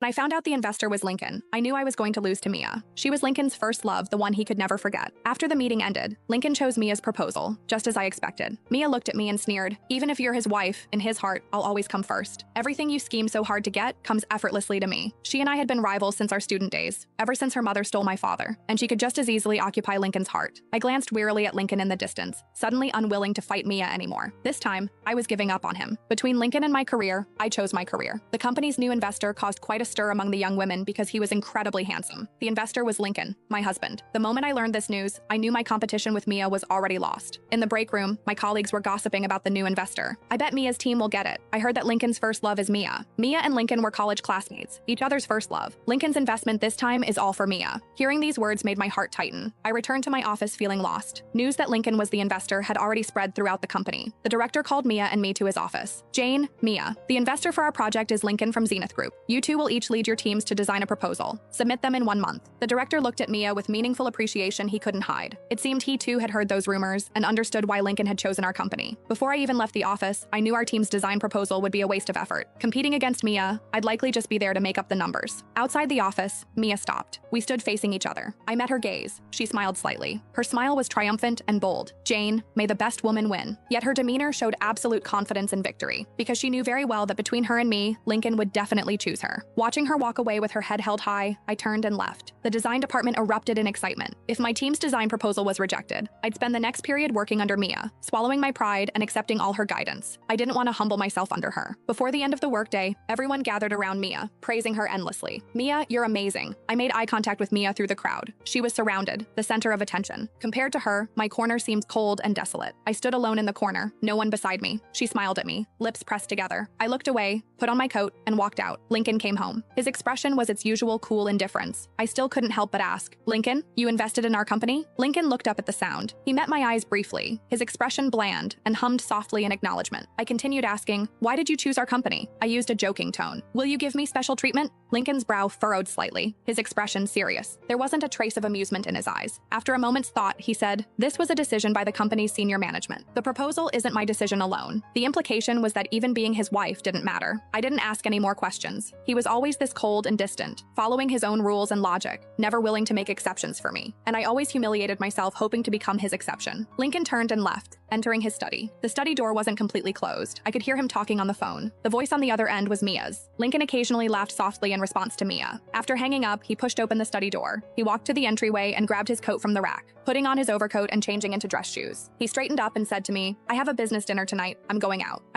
When I found out the investor was Lincoln, I knew I was going to lose to Mia. She was Lincoln's first love, the one he could never forget. After the meeting ended, Lincoln chose Mia's proposal, just as I expected. Mia looked at me and sneered, "Even if you're his wife, in his heart, I'll always come first. Everything you scheme so hard to get comes effortlessly to me." She and I had been rivals since our student days, ever since her mother stole my father, and she could just as easily occupy Lincoln's heart. I glanced wearily at Lincoln in the distance, suddenly unwilling to fight Mia anymore. This time, I was giving up on him. Between Lincoln and my career, I chose my career. The company's new investor caused quite a stir among the young women because he was incredibly handsome. The investor was Lincoln, my husband. The moment I learned this news, I knew my competition with Mia was already lost. In the break room, my colleagues were gossiping about the new investor. "I bet Mia's team will get it. I heard that Lincoln's first love is Mia." Mia and Lincoln were college classmates, each other's first love. Lincoln's investment this time is all for Mia. Hearing these words made my heart tighten. I returned to my office feeling lost. News that Lincoln was the investor had already spread throughout the company. The director called Mia and me to his office. "Jane, Mia, the investor for our project is Lincoln from Zenith Group. You two will each lead your teams to design a proposal. Submit them in 1 month." The director looked at Mia with meaningful appreciation he couldn't hide. It seemed he too had heard those rumors and understood why Lincoln had chosen our company. Before I even left the office, I knew our team's design proposal would be a waste of effort. Competing against Mia, I'd likely just be there to make up the numbers. Outside the office, Mia stopped. We stood facing each other. I met her gaze. She smiled slightly. Her smile was triumphant and bold. "Jane, may the best woman win." Yet her demeanor showed absolute confidence in victory, because she knew very well that between her and me, Lincoln would definitely choose her. Watching her walk away with her head held high, I turned and left. The design department erupted in excitement. If my team's design proposal was rejected, I'd spend the next period working under Mia, swallowing my pride and accepting all her guidance. I didn't want to humble myself under her. Before the end of the workday, everyone gathered around Mia, praising her endlessly. "Mia, you're amazing." I made eye contact with Mia through the crowd. She was surrounded, the center of attention. Compared to her, my corner seemed cold and desolate. I stood alone in the corner, no one beside me. She smiled at me, lips pressed together. I looked away, put on my coat, and walked out. Lincoln came home. His expression was its usual cool indifference. I still couldn't help but ask, "Lincoln, you invested in our company?" Lincoln looked up at the sound. He met my eyes briefly, his expression bland, and hummed softly in acknowledgement. I continued asking, "Why did you choose our company?" I used a joking tone. "Will you give me special treatment?" Lincoln's brow furrowed slightly, his expression serious. There wasn't a trace of amusement in his eyes. After a moment's thought, he said, "This was a decision by the company's senior management. The proposal isn't my decision alone." The implication was that even being his wife didn't matter. I didn't ask any more questions. He was always this cold and distant, following his own rules and logic, never willing to make exceptions for me. And I always humiliated myself hoping to become his exception. Lincoln turned and left, entering his study. The study door wasn't completely closed. I could hear him talking on the phone. The voice on the other end was Mia's. Lincoln occasionally laughed softly in response to Mia. After hanging up, he pushed open the study door. He walked to the entryway and grabbed his coat from the rack, putting on his overcoat and changing into dress shoes. He straightened up and said to me, "I have a business dinner tonight. I'm going out."